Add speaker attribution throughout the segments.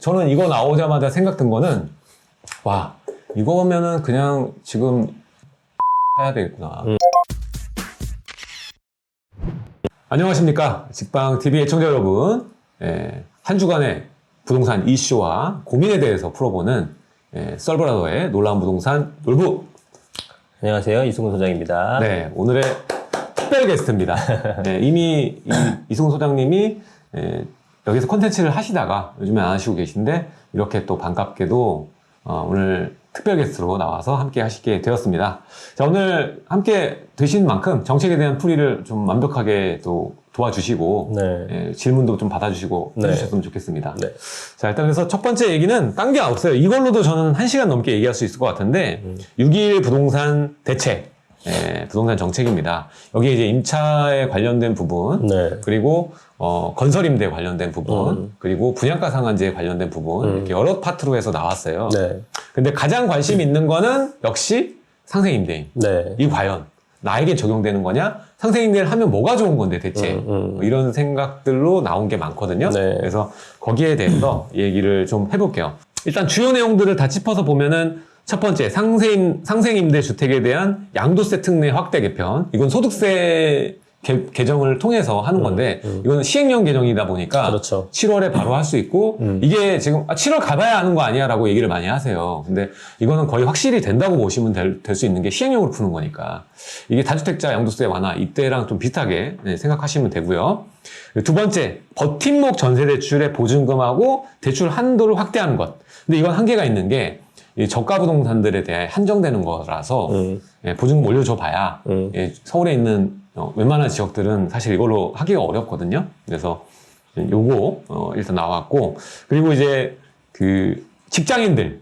Speaker 1: 저는 이거 나오자마자 생각 든 거는 와 이거면은 그냥 지금 해야 되겠구나. 안녕하십니까 직방TV 애청자 여러분. 한 주간의 부동산 이슈와 고민에 대해서 풀어보는 썰브라더의 놀라운 부동산 놀부.
Speaker 2: 안녕하세요, 이승훈 소장입니다.
Speaker 1: 네, 오늘의 특별 게스트입니다. 이미 이승훈 소장님이 여기서 콘텐츠를 하시다가 요즘에 안 하시고 계신데 이렇게 또 반갑게도 오늘 특별 게스트로 나와서 함께 하시게 되었습니다. 자, 오늘 함께 되신 만큼 정책에 대한 풀이를 좀 완벽하게 또 도와주시고 질문도 좀 받아주시고 해주셨으면 좋겠습니다. 네. 자, 일단 그래서 첫 번째 얘기는 딴 게 없어요. 이걸로도 저는 1시간 넘게 얘기할 수 있을 것 같은데 6.21 부동산 대책, 부동산 정책입니다. 여기에 이제 임차에 관련된 부분, 그리고 건설임대 관련된 부분, 그리고 분양가 상한제에 관련된 부분, 이렇게 여러 파트로 해서 나왔어요. 근데 가장 관심 있는 거는 역시 상생임대인. 이 과연 나에게 적용되는 거냐? 상생임대를 하면 뭐가 좋은 건데 대체? 뭐 이런 생각들로 나온 게 많거든요. 그래서 거기에 대해서 얘기를 좀 해볼게요. 일단 주요 내용들을 다 짚어서 보면은 첫 번째, 상생임대 주택에 대한 양도세 특례 확대 개편. 이건 소득세 개정을 통해서 하는 건데 이거는 시행령 개정이다 보니까 7월에 바로 할 수 있고 이게 지금 7월 가봐야 하는 거 아니야 라고 얘기를 많이 하세요. 근데 이거는 거의 확실히 된다고 보시면 될 수 있는 게 시행령으로 푸는 거니까 이게 다주택자 양도세 완화 이때랑 좀 비슷하게 생각하시면 되고요. 두 번째, 버팀목 전세대출의 보증금하고 대출 한도를 확대하는 것. 근데 이건 한계가 있는 게 저가 부동산들에 대해 한정되는 거라서 보증금 올려줘 봐야 서울에 있는 웬만한 지역들은 사실 이걸로 하기가 어렵거든요. 그래서 요거 일단 나왔고, 그리고 이제 그 직장인들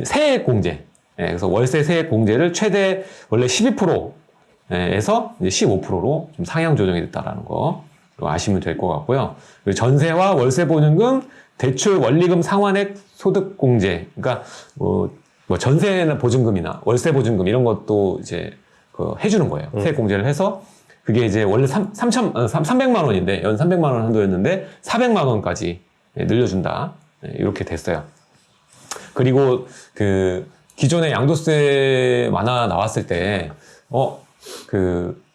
Speaker 1: 세액 공제, 그래서 월세 세액 공제를 최대 원래 12%에서 이제 15%로 좀 상향 조정이 됐다라는 거 아시면 될 것 같고요. 그리고 전세와 월세 보증금, 대출 원리금 상환액 소득 공제, 그러니까 뭐 전세나 보증금이나 월세 보증금 이런 것도 이제 해주는 거예요. 세액 공제를 해서 그게 이제 원래 300만 원인데 연 300만 원 한도였는데 400만 원까지 늘려준다. 이렇게 됐어요. 그리고 그 기존의 양도세 완화 나왔을 때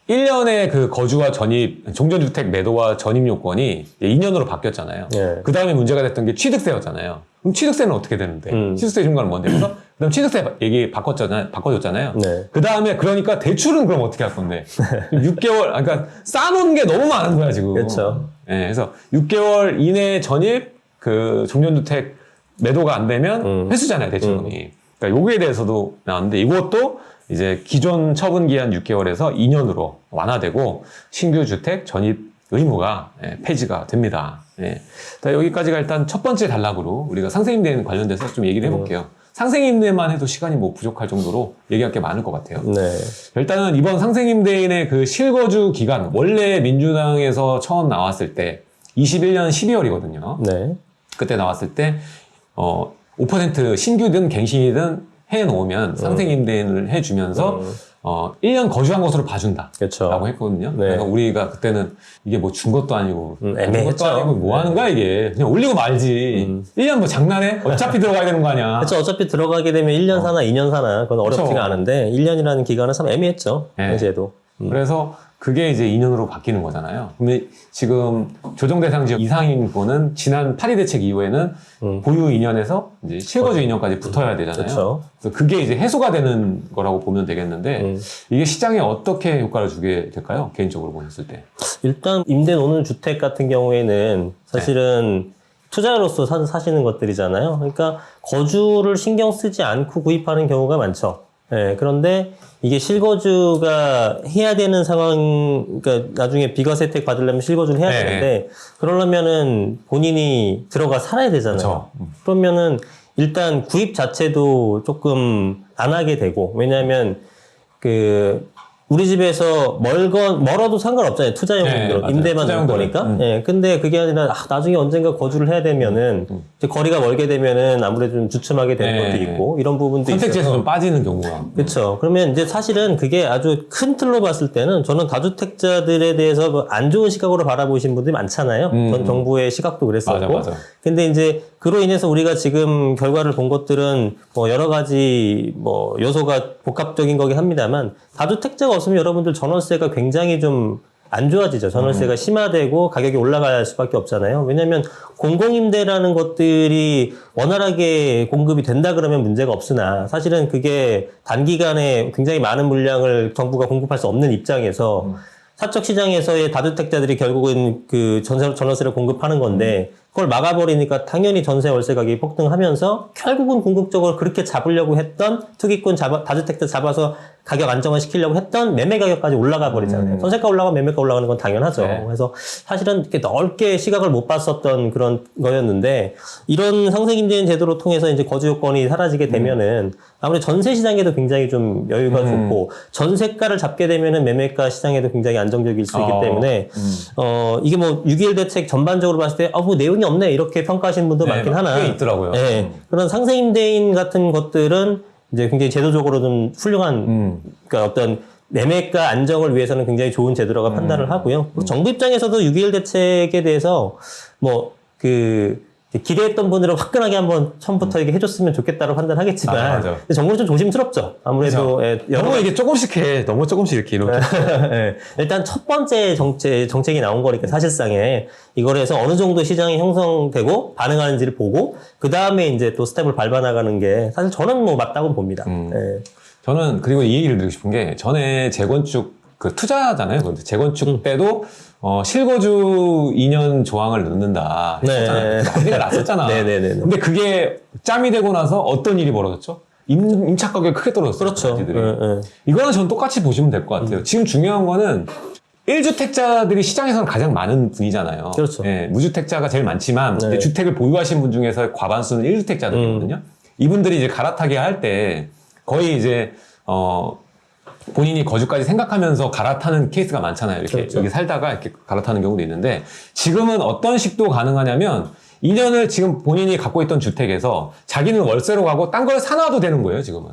Speaker 1: 1년의 그 거주와 전입, 종전주택 매도와 전입 요건이 2년으로 바뀌었잖아요. 그 다음에 문제가 됐던 게 취득세였잖아요. 그럼 취득세는 어떻게 되는데? 취득세 중간은 뭔데? 그래서 그다음 취득세 얘기 바꿔줬잖아요. 그 다음에 그러니까 대출은 그럼 어떻게 할 건데? 6개월, 그러니까 쌓아놓은 게 너무 많은 거야, 지금.
Speaker 2: 그렇죠.
Speaker 1: 그래서 6개월 이내 전입, 그 종전주택 매도가 안 되면 회수잖아요, 대출금이. 그러니까 요거에 대해서도 나왔는데 이것도 이제 기존 처분 기한 6개월에서 2년으로 완화되고 신규 주택 전입 의무가 폐지가 됩니다. 자, 여기까지가 일단 첫 번째 단락으로 우리가 상생임대 관련돼서 좀 얘기를 해볼게요. 상생임대만 해도 시간이 뭐 부족할 정도로 얘기할 게 많을 것 같아요. 일단은 이번 상생임대인의 그 실거주 기간, 원래 민주당에서 처음 나왔을 때 21년 12월이거든요. 그때 나왔을 때 5% 신규든 갱신이든 해놓으면 상생임대인을 해주면서 1년 거주한 것으로 봐준다 라고 했거든요. 그러니까 우리가 그때는 이게 뭐 준 것도 아니고
Speaker 2: 애매했죠.
Speaker 1: 것도 아니고 뭐 하는 거야 이게. 그냥 올리고 말지. 1년 뭐 장난해? 어차피 들어가야 되는 거 아니야.
Speaker 2: 그렇죠. 어차피 들어가게 되면 1년 사나 2년 사나 그건 어렵지가 않은데 1년이라는 기간은 참 애매했죠. 당시에도.
Speaker 1: 그래서 그게 이제 2년으로 바뀌는 거잖아요. 근데 지금 조정대상 지역 이상인 거는 지난 파리 대책 이후에는 보유 2년에서 이제 실거주 2년까지 붙어야 되잖아요. 그래서 그게 이제 해소가 되는 거라고 보면 되겠는데 이게 시장에 어떻게 효과를 주게 될까요? 개인적으로 보셨을 때.
Speaker 2: 일단 임대 노는 주택 같은 경우에는 사실은 투자로서 사시는 것들이잖아요. 그러니까 거주를 신경 쓰지 않고 구입하는 경우가 많죠. 그런데 이게 실거주가 해야 되는 상황, 그러니까 나중에 비과세 혜택 받으려면 실거주를 해야 되는데, 그러려면은 본인이 들어가 살아야 되잖아요. 그러면은 일단 구입 자체도 조금 안 하게 되고, 왜냐하면 우리 집에서 멀어도 상관없잖아요. 투자용으로. 임대만 될 거니까. 근데 그게 아니라, 나중에 언젠가 거주를 해야 되면은, 이제 거리가 멀게 되면은 아무래도 좀 주춤하게 되는 것도 있고, 이런 부분도 있어서.
Speaker 1: 선택지에서 좀 빠지는 경우가.
Speaker 2: 그렇죠. 그러면 이제 사실은 그게 아주 큰 틀로 봤을 때는 저는 다주택자들에 대해서 안 좋은 시각으로 바라보신 분들이 많잖아요. 전 정부의 시각도 그랬었고.
Speaker 1: 맞아.
Speaker 2: 근데 이제 그로 인해서 우리가 지금 결과를 본 것들은 뭐 여러 가지 뭐 요소가 복합적인 거긴 합니다만 다주택자가 없으면 여러분들 전월세가 굉장히 좀 안 좋아지죠. 전월세가 심화되고 가격이 올라갈 수밖에 없잖아요. 왜냐하면 공공임대라는 것들이 원활하게 공급이 된다 그러면 문제가 없으나 사실은 그게 단기간에 굉장히 많은 물량을 정부가 공급할 수 없는 입장에서 사적 시장에서의 다주택자들이 결국은 그 전월세를 공급하는 건데 그걸 막아버리니까 당연히 전세 월세 가격이 폭등하면서 결국은 궁극적으로 그렇게 잡으려고 했던 투기꾼 다주택자 잡아서 가격 안정화 시키려고 했던 매매 가격까지 올라가 버리잖아요. 전세가 올라가면 매매가 올라가는 건 당연하죠.
Speaker 1: 네.
Speaker 2: 그래서 사실은 이렇게 넓게 시각을 못 봤었던 그런 거였는데 이런 상생임대인 제도를 통해서 이제 거주 요건이 사라지게 되면은 아무래도 전세 시장에도 굉장히 좀 여유가 좋고 전세가를 잡게 되면은 매매가 시장에도 굉장히 안정적일 수 있기 때문에 이게 뭐 6.21 대책 전반적으로 봤을 때 뭐 내용이 없네 이렇게 평가하시는 분도
Speaker 1: 네,
Speaker 2: 많긴 하나
Speaker 1: 꽤 있더라고요.
Speaker 2: 네, 그런 상생임대인 같은 것들은 이제 굉장히 제도적으로 좀 훌륭한 그러니까 어떤 매매가 안정을 위해서는 굉장히 좋은 제도라고 판단을 하고요. 정부 입장에서도 6.21 대책에 대해서 뭐 기대했던 분들은 화끈하게 한번 처음부터 이렇게 해줬으면 좋겠다고 판단하겠지만
Speaker 1: 맞아.
Speaker 2: 근데 정부는 좀 조심스럽죠. 아무래도
Speaker 1: 너무 이게 조금씩 해. 너무 조금씩 이렇게
Speaker 2: 네. 일단 첫 번째 정책이 나온 거니까 사실상에 이걸 해서 어느 정도 시장이 형성되고 반응하는지를 보고 그 다음에 이제 또 스텝을 밟아 나가는 게 사실 저는 뭐 맞다고 봅니다. 네.
Speaker 1: 저는 그리고 이 얘기를 드리고 싶은 게 전에 재건축 그 투자잖아요. 근데 재건축 때도 실거주 2년 조항을 넣는다 했었잖아요. 난리가 났었잖아.
Speaker 2: 네네네.
Speaker 1: 근데 그게 짬이 되고 나서 어떤 일이 벌어졌죠? 임차 가격이 크게 떨어졌어요.
Speaker 2: 그렇죠.
Speaker 1: 네. 이거는 저는 똑같이 보시면 될 것 같아요. 지금 중요한 거는 1주택자들이 시장에서는 가장 많은 분이잖아요.
Speaker 2: 그렇죠.
Speaker 1: 예, 무주택자가 제일 많지만
Speaker 2: 네.
Speaker 1: 주택을 보유하신 분 중에서 과반수는 1주택자들이거든요. 이분들이 이제 갈아타기 할 때 거의 이제 본인이 거주까지 생각하면서 갈아타는 케이스가 많잖아요. 이렇게
Speaker 2: 그렇죠.
Speaker 1: 여기 살다가 이렇게 갈아타는 경우도 있는데 지금은 어떤 식도 가능하냐면 2년을 지금 본인이 갖고 있던 주택에서 자기는 월세로 가고 딴 걸 사놔도 되는 거예요, 지금은.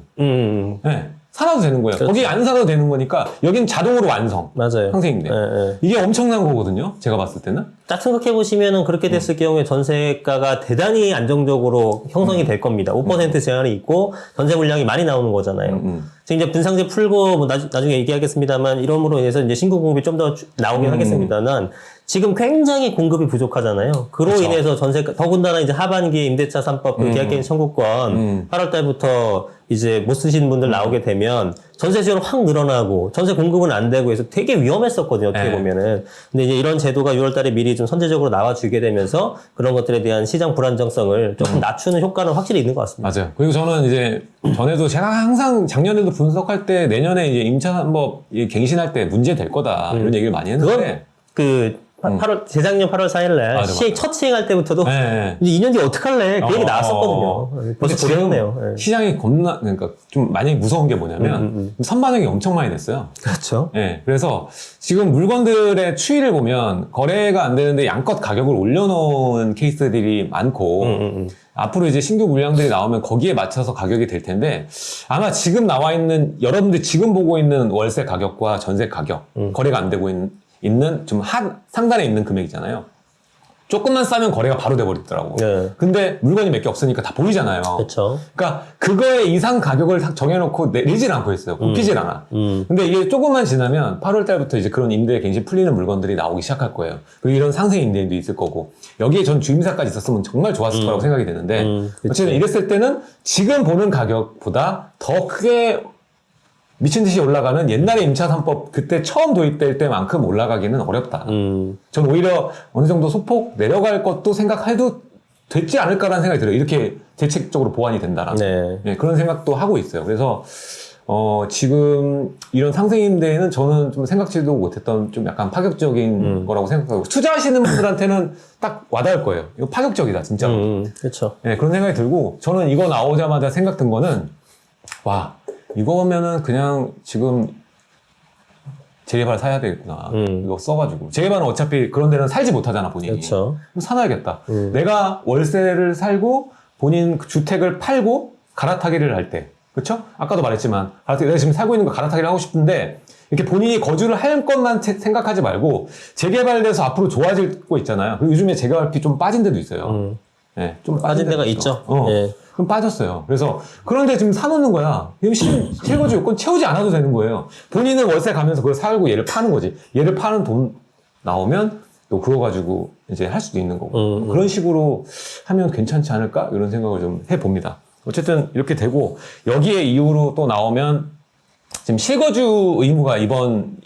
Speaker 1: 네, 사놔도 되는 거예요.
Speaker 2: 그렇죠.
Speaker 1: 거기 안 사도 되는 거니까 여긴 자동으로 완성.
Speaker 2: 맞아요.
Speaker 1: 상생인데. 이게 엄청난 거거든요. 제가 봤을 때는.
Speaker 2: 딱 생각해 보시면은 그렇게 됐을 경우에 전세가가 대단히 안정적으로 형성이 될 겁니다. 5% 제한이 있고 전세 물량이 많이 나오는 거잖아요. 지금 이제 분상제 풀고 뭐 나중에 얘기하겠습니다만 이러므로 인해서 이제 신규 공급이 좀 더 나오긴 하겠습니다만 지금 굉장히 공급이 부족하잖아요. 그로
Speaker 1: 그쵸.
Speaker 2: 인해서 전세가 더군다나 이제 하반기에 임대차 3법 그 계약갱신 청구권 8월 달부터 이제 못 쓰시는 분들 나오게 되면 전세 수요는 확 늘어나고 전세 공급은 안 되고 해서 되게 위험했었거든요. 어떻게
Speaker 1: 네.
Speaker 2: 보면은. 근데 이제 이런 제도가 6월 달에 미리 좀 선제적으로 나와주게 되면서 그런 것들에 대한 시장 불안정성을 조금 낮추는 효과는 확실히 있는 것 같습니다.
Speaker 1: 맞아요. 그리고 저는 이제 전에도 제가 항상 작년에도 분석할 때 내년에 이제 임차 3법 갱신할 때 문제 될 거다 이런 얘기를 많이 했는데
Speaker 2: 그건 8월, 재작년 8월 4일날
Speaker 1: 맞아.
Speaker 2: 첫 시행할 때부터도
Speaker 1: 네.
Speaker 2: 이제 2년 뒤에 어떡할래? 그 얘기 나왔었거든요. 벌써
Speaker 1: 지금
Speaker 2: 고려했네요. 네.
Speaker 1: 시장이 그러니까 좀 많이 무서운 게 뭐냐면 선반영이 엄청 많이 됐어요.
Speaker 2: 그렇죠.
Speaker 1: 예, 그래서 지금 물건들의 추이를 보면 거래가 안 되는데 양껏 가격을 올려놓은 케이스들이 많고 앞으로 이제 신규 물량들이 나오면 거기에 맞춰서 가격이 될 텐데 아마 지금 나와 있는 여러분들 지금 보고 있는 월세 가격과 전세 가격 거래가 안 되고 있는 좀 상단에 있는 금액이잖아요. 조금만 싸면 거래가 바로 돼버리더라고.
Speaker 2: 네.
Speaker 1: 근데 물건이 몇 개 없으니까 다 보이잖아요.
Speaker 2: 그렇죠.
Speaker 1: 그러니까 그거에 이상 가격을 정해놓고 내리질 않고 있어요. 굽히질 않아. 근데 이게 조금만 지나면 8월 달부터 이제 그런 임대 갱신 풀리는 물건들이 나오기 시작할 거예요. 그리고 이런 상생 임대인도 있을 거고 여기에 전 주임사까지 있었으면 정말 좋았을 거라고 생각이 되는데 어쨌든 이랬을 때는 지금 보는 가격보다 더 크게 미친 듯이 올라가는 옛날에 임차 3법 그때 처음 도입될 때만큼 올라가기는 어렵다. 전 오히려 어느 정도 소폭 내려갈 것도 생각해도 됐지 않을까라는 생각이 들어요. 이렇게 대책적으로 보완이 된다라는.
Speaker 2: 네.
Speaker 1: 네, 그런 생각도 하고 있어요. 그래서 지금 이런 상생임대는 저는 좀 생각지도 못했던 좀 약간 파격적인 거라고 생각하고 투자하시는 분들한테는 딱 와닿을 거예요. 이거 파격적이다 진짜로.
Speaker 2: 그렇죠.
Speaker 1: 네, 그런 생각이 들고 저는 이거 나오자마자 생각 든 거는 와 이거면은 그냥 지금 재개발 사야 되겠구나. 이거 써가지고. 재개발은 어차피 그런 데는 살지 못하잖아, 본인이.
Speaker 2: 그렇죠.
Speaker 1: 그럼 사놔야겠다. 내가 월세를 살고 본인 주택을 팔고 갈아타기를 할 때. 그쵸? 아까도 말했지만, 내가 지금 살고 있는 거 갈아타기를 하고 싶은데, 이렇게 본인이 거주를 할 것만 생각하지 말고, 재개발돼서 앞으로 좋아질 거 있잖아요. 그리고 요즘에 재개발비 좀 빠진 데도 있어요. 예, 좀
Speaker 2: 빠진 데가 있죠. 예.
Speaker 1: 그럼 빠졌어요. 그래서 그런데 지금 사놓는 거야. 그럼 실거주 요건 채우지 않아도 되는 거예요. 본인은 월세 가면서 그걸 살고 얘를 파는 거지. 얘를 파는 돈 나오면 또 그거 가지고 이제 할 수도 있는 거고. 그런 식으로 하면 괜찮지 않을까? 이런 생각을 좀 해봅니다. 어쨌든 이렇게 되고 여기에 이후로 또 나오면 지금 실거주 의무가 이번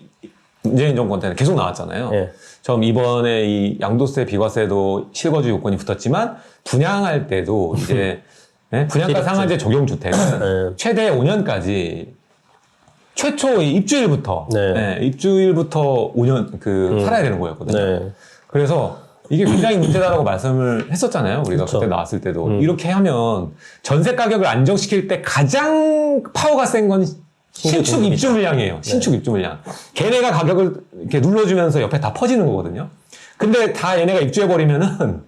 Speaker 1: 문재인 정권 때는 계속 나왔잖아요.
Speaker 2: 예.
Speaker 1: 처음 이번에 이 양도세, 비과세도 실거주 요건이 붙었지만 분양할 때도 이제 네? 분양가 상한제 적용 주택은
Speaker 2: 네.
Speaker 1: 최대 5년까지 최초 입주일부터
Speaker 2: 네.
Speaker 1: 네, 입주일부터 5년 살아야 되는 거였거든요.
Speaker 2: 네.
Speaker 1: 그래서 이게 굉장히 문제다라고 말씀을 했었잖아요. 우리가
Speaker 2: 그쵸.
Speaker 1: 그때 나왔을 때도 이렇게 하면 전세 가격을 안정시킬 때 가장 파워가 센 건 신축 입주 물량이에요. 신축 입주 물량. 걔네가 가격을 이렇게 눌러주면서 옆에 다 퍼지는 거거든요. 근데 다 얘네가 입주해버리면은,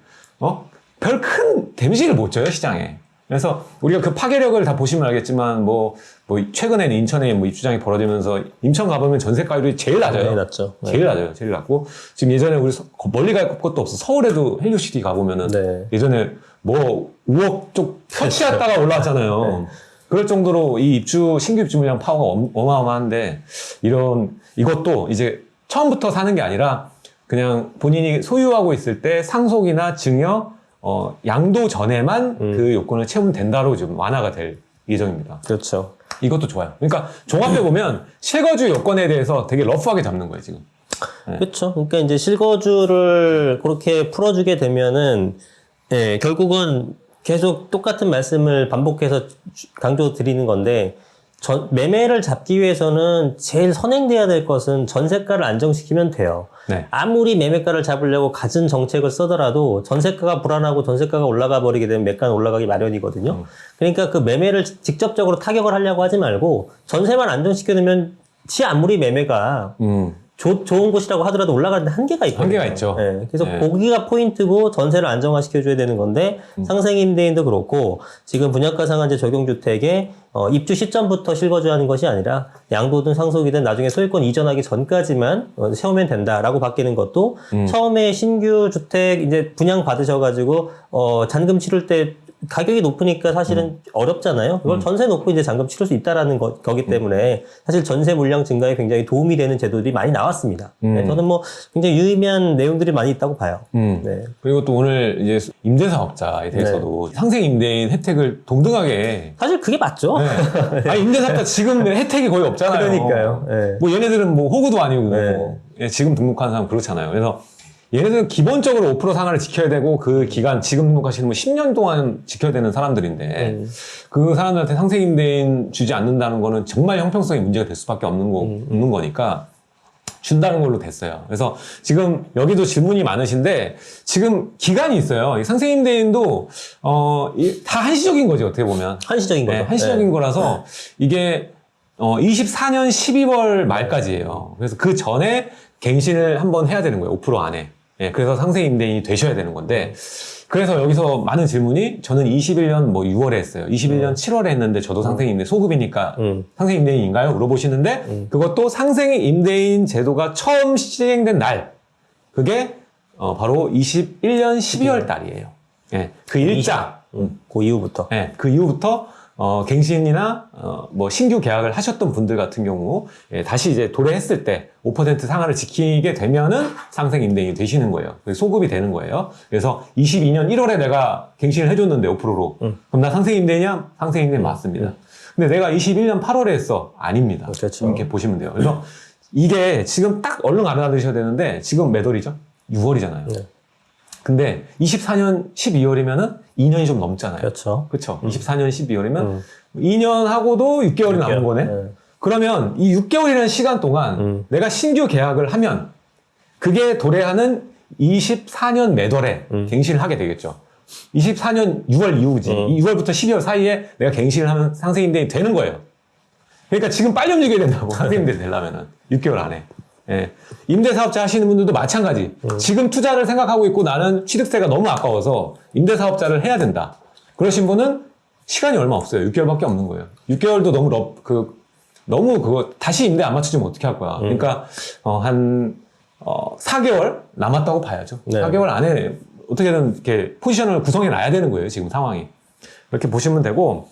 Speaker 1: 별 큰 데미지를 못 줘요, 시장에. 그래서 우리가 그 파괴력을 다 보시면 알겠지만, 최근에는 인천에 입주장이 벌어지면서 인천 가보면 전세가율이 제일 낮아요.
Speaker 2: 제일 낮죠. 네.
Speaker 1: 제일 낮아요. 제일 낮고. 지금 예전에 우리 멀리 갈 것도 없어. 서울에도 헬리오시티 가보면은
Speaker 2: 네.
Speaker 1: 예전에 5억 쪽 터치했다가 올라왔잖아요.
Speaker 2: 네.
Speaker 1: 그럴 정도로 이 신규 입주 물량 파워가 어마어마한데 이것도 이제 처음부터 사는 게 아니라 그냥 본인이 소유하고 있을 때 상속이나 증여, 양도 전에만 그 요건을 채우면 된다로 지금 완화가 될 예정입니다.
Speaker 2: 그렇죠.
Speaker 1: 이것도 좋아요. 그러니까 종합해 보면 실거주 요건에 대해서 되게 러프하게 잡는 거예요, 지금. 네.
Speaker 2: 그렇죠. 그러니까 이제 실거주를 그렇게 풀어주게 되면은 예, 결국은 계속 똑같은 말씀을 반복해서 강조드리는 건데 매매를 잡기 위해서는 제일 선행돼야 될 것은 전세가를 안정시키면 돼요.
Speaker 1: 네.
Speaker 2: 아무리 매매가를 잡으려고 갖은 정책을 쓰더라도 전세가가 불안하고 전세가가 올라가 버리게 되면 매가는 올라가기 마련이거든요. 그러니까 그 매매를 직접적으로 타격을 하려고 하지 말고 전세만 안정시켜놓으면 아무리 매매가 좋은 곳이라고 하더라도 올라가는데 한계가 있거든요.
Speaker 1: 한계가 있죠.
Speaker 2: 네, 그래서
Speaker 1: 네.
Speaker 2: 거기가 포인트고 전세를 안정화시켜줘야 되는 건데 상생임대인도 그렇고 지금 분양가 상한제 적용주택에 입주 시점부터 실거주하는 것이 아니라 양도든 상속이든 나중에 소유권 이전하기 전까지만 세우면 된다라고 바뀌는 것도 처음에 신규 주택 이제 분양 받으셔가지고 잔금 치를 때 가격이 높으니까 사실은 어렵잖아요. 그걸 전세 놓고 이제 잔금 치를 수 있다라는 거기 때문에 사실 전세 물량 증가에 굉장히 도움이 되는 제도들이 많이 나왔습니다. 네, 저는 굉장히 유의미한 내용들이 많이 있다고 봐요. 네.
Speaker 1: 그리고 또 오늘 이제 임대사업자에 대해서도 상생임대인 혜택을 동등하게.
Speaker 2: 사실 그게 맞죠.
Speaker 1: 네. 아니, 임대사업자 지금 혜택이 거의 없잖아요.
Speaker 2: 그러니까요. 네.
Speaker 1: 얘네들은 호구도 아니고,
Speaker 2: 네.
Speaker 1: 지금 등록한 사람 그렇잖아요. 그래서 얘네들은 기본적으로 5% 상한을 지켜야 되고 그 기간 지금 등록하시는 분 10년 동안 지켜야 되는 사람들인데 그 사람들한테 상생임대인 주지 않는다는 거는 정말 형평성이 문제가 될 수밖에 없는 거니까 준다는 걸로 됐어요. 그래서 지금 여기도 질문이 많으신데 지금 기간이 있어요. 이 상생임대인도 다 한시적인 거죠. 어떻게 보면.
Speaker 2: 한시적인 거죠.
Speaker 1: 네, 한시적인 거라서 이게 24년 12월 말까지예요. 그래서 그 전에 갱신을 한번 해야 되는 거예요. 5% 안에. 예, 그래서 상생임대인이 되셔야 되는 건데 그래서 여기서 많은 질문이 저는 21년 6월에 했어요. 21년 7월에 했는데 저도 상생임대 소급이니까 상생임대인인가요? 물어보시는데 그것도 상생임대인 제도가 처음 시행된 날 그게 바로 21년 12월 달이에요. 예, 그 일자.
Speaker 2: 그 이후부터.
Speaker 1: 예, 그 이후부터 갱신이나 신규 계약을 하셨던 분들 같은 경우 다시 이제 도래했을 때 5% 상한을 지키게 되면은 상생임대인이 되시는 거예요. 소급이 되는 거예요. 그래서 22년 1월에 내가 갱신을 해줬는데 5%로 그럼 나 상생임대냐? 상생임대인 맞습니다. 근데 내가 21년 8월에 했어. 아닙니다.
Speaker 2: 그렇죠.
Speaker 1: 이렇게 보시면 돼요. 그래서 이게 지금 딱 얼른 알아두셔야 되는데 지금 몇 월이죠? 6월이잖아요.
Speaker 2: 네.
Speaker 1: 근데 24년 12월이면은 2년이 좀 넘잖아요.
Speaker 2: 그렇죠.
Speaker 1: 그렇죠. 24년 12월이면 2년 하고도 6개월이 남은 거네.
Speaker 2: 네.
Speaker 1: 그러면 이 6개월이라는 시간 동안 내가 신규 계약을 하면 그게 도래하는 24년 매월에 갱신을 하게 되겠죠. 24년 6월 이후지. 6월부터 12월 사이에 내가 갱신을 하면 상생임대인이 되는 거예요. 그러니까 지금 빨리 움직여야 된다고. 상생임대인 되려면은 6개월 안에. 예. 임대사업자 하시는 분들도 마찬가지. 지금 투자를 생각하고 있고 나는 취득세가 너무 아까워서 임대사업자를 해야 된다. 그러신 분은 시간이 얼마 없어요. 6개월밖에 없는 거예요. 6개월도 너무 그거 다시 임대 안 맞추면 어떻게 할 거야. 그러니까 4개월 남았다고 봐야죠.
Speaker 2: 네.
Speaker 1: 4개월 안에 어떻게든 이렇게 포지션을 구성해 놔야 되는 거예요. 지금 상황이. 이렇게 보시면 되고,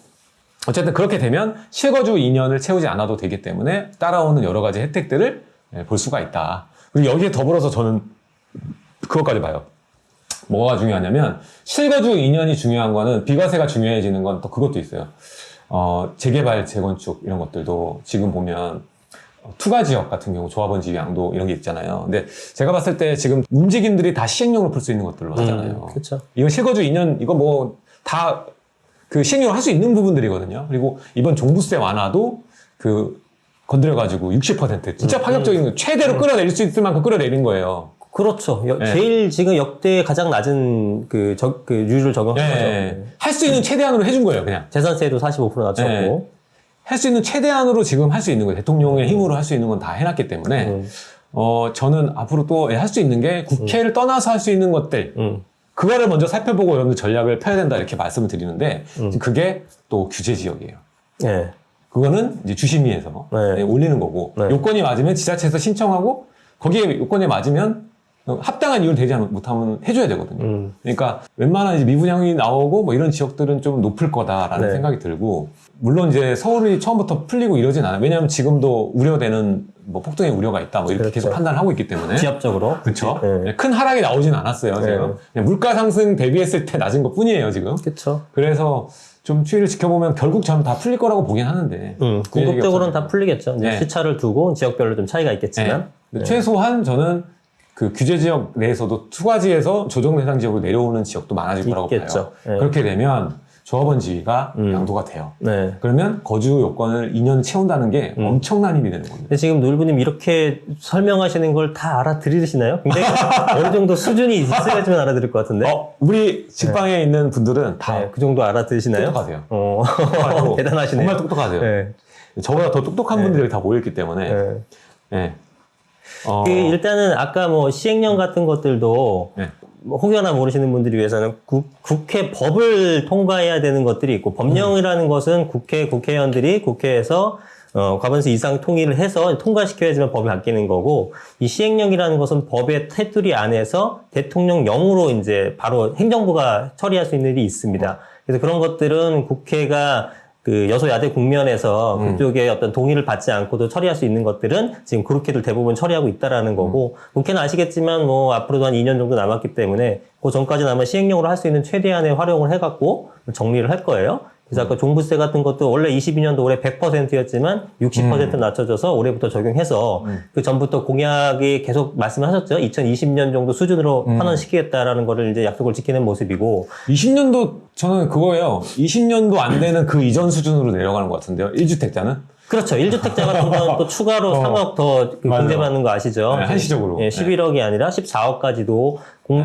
Speaker 1: 어쨌든 그렇게 되면 실거주 2년을 채우지 않아도 되기 때문에 따라오는 여러 가지 혜택들을 볼 수가 있다. 그리고 여기에 더불어서 저는 그것까지 봐요. 뭐가 중요하냐면 실거주 2년이 중요한 거는 비과세가 중요해지는 건 또 그것도 있어요. 재개발, 재건축 이런 것들도 지금 보면 투가 지역 같은 경우 조합원지 양도 이런 게 있잖아요. 근데 제가 봤을 때 지금 움직임들이 다 시행령으로 풀 수 있는 것들로 하잖아요.
Speaker 2: 그렇죠.
Speaker 1: 이건 실거주 2년 이거 뭐 다 그 시행령으로 할 수 있는 부분들이거든요. 그리고 이번 종부세 완화도 건드려가지고 60% 진짜 파격적인 거 최대로 끌어내릴 수 있을 만큼 끌어내린 거예요.
Speaker 2: 그렇죠.
Speaker 1: 네.
Speaker 2: 제일 지금 역대 가장 낮은 그 율을 적용한 거죠.
Speaker 1: 할 수 있는 최대한으로 해준 거예요, 그냥.
Speaker 2: 재산세도 45% 낮췄고.
Speaker 1: 네. 할 수 있는 최대한으로 지금 할 수 있는 거예요. 대통령의 힘으로 할 수 있는 건 다 해놨기 때문에, 저는 앞으로 또 할 수 있는 게 국회를 떠나서 할 수 있는 것들, 그거를 먼저 살펴보고 여러분들 전략을 펴야 된다 이렇게 말씀을 드리는데, 그게 또 규제 지역이에요.
Speaker 2: 네.
Speaker 1: 그거는 이제 주심위에서
Speaker 2: 네.
Speaker 1: 올리는 거고,
Speaker 2: 네.
Speaker 1: 요건이 맞으면 지자체에서 신청하고, 거기에 요건에 맞으면 합당한 이유를 대지 못하면 해줘야 되거든요. 그러니까 웬만한 이제 미분양이 나오고 뭐 이런 지역들은 좀 높을 거다라는
Speaker 2: 네.
Speaker 1: 생각이 들고, 물론 이제 서울이 처음부터 풀리고 이러진 않아요. 왜냐하면 지금도 우려되는 뭐 폭등의 우려가 있다 뭐 이렇게
Speaker 2: 그렇죠.
Speaker 1: 계속 판단을 하고 있기 때문에.
Speaker 2: 지압적으로.
Speaker 1: 그렇죠.
Speaker 2: 네.
Speaker 1: 큰 하락이 나오진 않았어요. 지금 그냥 물가 상승 대비했을 때 낮은 것 뿐이에요 지금.
Speaker 2: 그렇죠.
Speaker 1: 그래서 좀 추이를 지켜보면 결국 저는 다 풀릴 거라고 보긴 하는데.
Speaker 2: 궁극적으로는 다 풀리겠죠. 이제
Speaker 1: 네.
Speaker 2: 시차를 두고 지역별로 좀 차이가 있겠지만.
Speaker 1: 네. 최소한 저는 그 규제 지역 내에서도 투과지에서 조정 대상 지역으로 내려오는 지역도 많아질 거라고
Speaker 2: 있겠죠.
Speaker 1: 봐요.
Speaker 2: 네.
Speaker 1: 그렇게 되면 조합원 지위가 양도가 돼요.
Speaker 2: 네.
Speaker 1: 그러면 거주 요건을 2년 채운다는 게 엄청난 힘이 되는 겁니다.
Speaker 2: 근데 지금 놀부님 이렇게 설명하시는 걸 다 알아들으시나요? 굉장히 어느 정도 수준이 있어야지만 알아들을 것 같은데.
Speaker 1: 우리 직방에 있는 분들은 다
Speaker 2: 네, 그 정도 알아들으시나요?
Speaker 1: 똑똑하세요.
Speaker 2: 어, 대단하시네요.
Speaker 1: 정말 똑똑하세요.
Speaker 2: 네.
Speaker 1: 저보다 더 똑똑한 분들이 다 모였기 때문에.
Speaker 2: 네.
Speaker 1: 네.
Speaker 2: 일단은 아까 뭐 시행령 같은 것들도
Speaker 1: 네.
Speaker 2: 뭐 혹여나 모르시는 분들이 위해서는 국회 법을 통과해야 되는 것들이 있고 법령이라는 것은 국회의원들이 국회에서 과반수 이상 통일을 해서 통과시켜야지만 법이 바뀌는 거고 이 시행령이라는 것은 법의 테두리 안에서 대통령령으로 이제 바로 행정부가 처리할 수 있는 일이 있습니다. 그래서 그런 것들은 국회가 그 여소야대 국면에서 그쪽에 어떤 동의를 받지 않고도 처리할 수 있는 것들은 지금 그렇게들 대부분 처리하고 있다라는 거고 국회는 아시겠지만 뭐 앞으로도 한 2년 정도 남았기 때문에 그 전까지는 아마 시행령으로 할 수 있는 최대한의 활용을 해갖고 정리를 할 거예요. 그래서 아까 종부세 같은 것도 원래 22년도 올해 100%였지만 60% 낮춰져서 올해부터 적용해서 그 전부터 공약이 계속 말씀하셨죠. 2020년 정도 수준으로 환원시키겠다라는 거를 이제 약속을 지키는 모습이고
Speaker 1: 20년도 저는 그거예요. 20년도 안 되는 그 이전 수준으로 내려가는 것 같은데요. 1주택자는?
Speaker 2: 그렇죠. 1주택자 같은 건 또 추가로 3억 더 공제받는 거 아시죠?
Speaker 1: 네, 한시적으로.
Speaker 2: 예, 11억이 아니라 14억까지도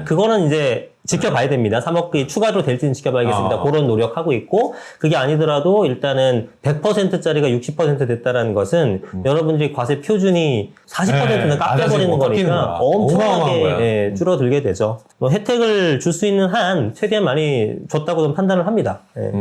Speaker 2: 그거는 이제 지켜봐야 됩니다. 3억이 추가로 될지는 지켜봐야겠습니다. 그런 노력하고 있고 그게 아니더라도 일단은 100%짜리가 60% 됐다라는 것은 여러분들이 과세 표준이 40%는 깎여버리는 거니까 엄청나게 줄어들게 되죠. 뭐 혜택을 줄 수 있는 한 최대한 많이 줬다고 좀 판단을 합니다. 예.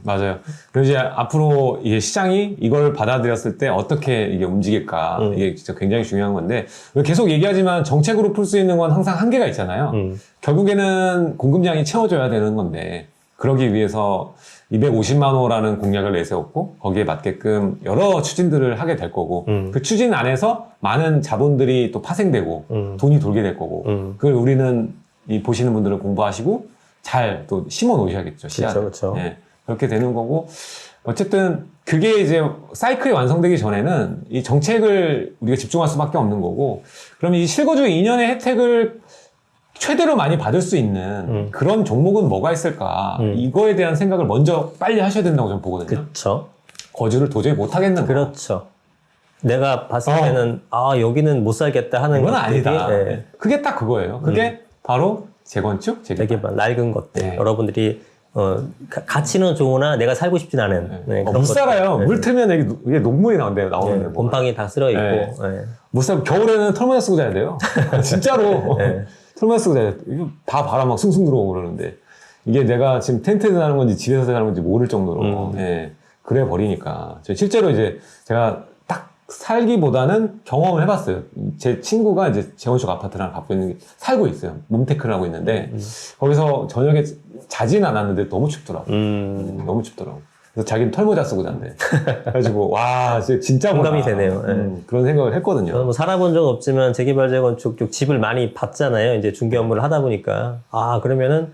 Speaker 1: 맞아요. 그리고 이제 앞으로 이게 시장이 이걸 받아들였을 때 어떻게 이게 움직일까 이게 진짜 굉장히 중요한 건데 계속 얘기하지만 정책으로 풀 수 있는 건 항상 한계가 있잖아요. 결국에는 공급량이 채워져야 되는 건데 그러기 위해서 250만 호라는 공약을 내세웠고 거기에 맞게끔 여러 추진들을 하게 될 거고 그 추진 안에서 많은 자본들이 또 파생되고 돈이 돌게 될 거고 그걸 우리는 이 보시는 분들은 공부하시고 잘 또 심어 놓으셔야겠죠. 씨앗을.
Speaker 2: 그렇죠.
Speaker 1: 네, 그렇게 되는 거고 어쨌든 그게 이제 사이클이 완성되기 전에는 이 정책을 우리가 집중할 수밖에 없는 거고 그럼 이 실거주 2년의 혜택을 최대로 많이 받을 수 있는 그런 종목은 뭐가 있을까 이거에 대한 생각을 먼저 빨리 하셔야 된다고 저는 보거든요.
Speaker 2: 그렇죠.
Speaker 1: 거주를 도저히 못 하겠는 거.
Speaker 2: 그렇죠. 내가 봤을 때는 여기는 못 살겠다 하는
Speaker 1: 그건
Speaker 2: 것들이
Speaker 1: 아니다. 그게 딱 그거예요. 그게 바로 재건축, 재개발.
Speaker 2: 되게 낡은 것들.
Speaker 1: 네.
Speaker 2: 여러분들이 가치는 좋으나 내가 살고 싶진 않은 그런
Speaker 1: 못 살아요.
Speaker 2: 것들.
Speaker 1: 물 트면 이게 녹물이 나오는데 뭐.
Speaker 2: 곰팡이 다 쓸어 있고.
Speaker 1: 네. 못 살고 겨울에는 털모자 쓰고 자야 돼요. 진짜로. 털모자 쓰고 자야 돼. 이거 다 바람 막 숭숭 들어오고 그러는데 이게 내가 지금 텐트에서 자는 건지 집에서 자는 건지 모를 정도로 그래 버리니까 실제로 이제 제가 딱 살기보다는 경험을 해봤어요. 제 친구가 이제 재건축 아파트를 하나 갖고 있는 게 살고 있어요. 몸테크를 하고 있는데 거기서 저녁에 자진 않았는데 너무 춥더라고. 너무 춥더라고. 그래서 자기는 털모자 쓰고 잔대. 그래가지고 와 진짜
Speaker 2: 공감이 되네요.
Speaker 1: 그런 생각을 했거든요.
Speaker 2: 저는 뭐 살아본 적은 없지만 재개발 재건축 쪽 집을 많이 봤잖아요. 이제 중개 업무를 하다 보니까 그러면은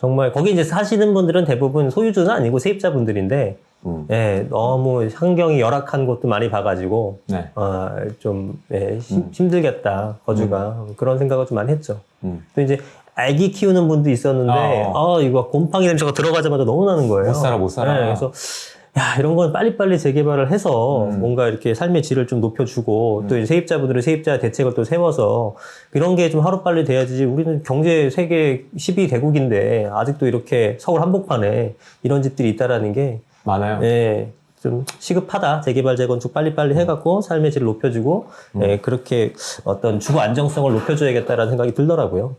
Speaker 2: 정말 거기 이제 사시는 분들은 대부분 소유주는 아니고 세입자분들인데 예, 너무 환경이 열악한 곳도 많이 봐가지고
Speaker 1: 네.
Speaker 2: 좀 힘들겠다 거주가 그런 생각을 좀 많이 했죠. 또 이제 아기 키우는 분도 있었는데 이거 곰팡이 냄새가 들어가자마자 너무 나는 거예요.
Speaker 1: 못 살아.
Speaker 2: 네, 그래서 야 이런 건 빨리빨리 재개발을 해서 뭔가 이렇게 삶의 질을 좀 높여주고 또 이제 세입자분들은 세입자 대책을 또 세워서 이런 게 좀 하루빨리 돼야지. 우리는 경제 세계 10위 대국인데 아직도 이렇게 서울 한복판에 이런 집들이 있다라는 게
Speaker 1: 많아요.
Speaker 2: 예, 좀 시급하다. 재개발 재건축 빨리빨리 해갖고 삶의 질을 높여주고 예, 그렇게 어떤 주거 안정성을 높여줘야겠다라는 생각이 들더라고요.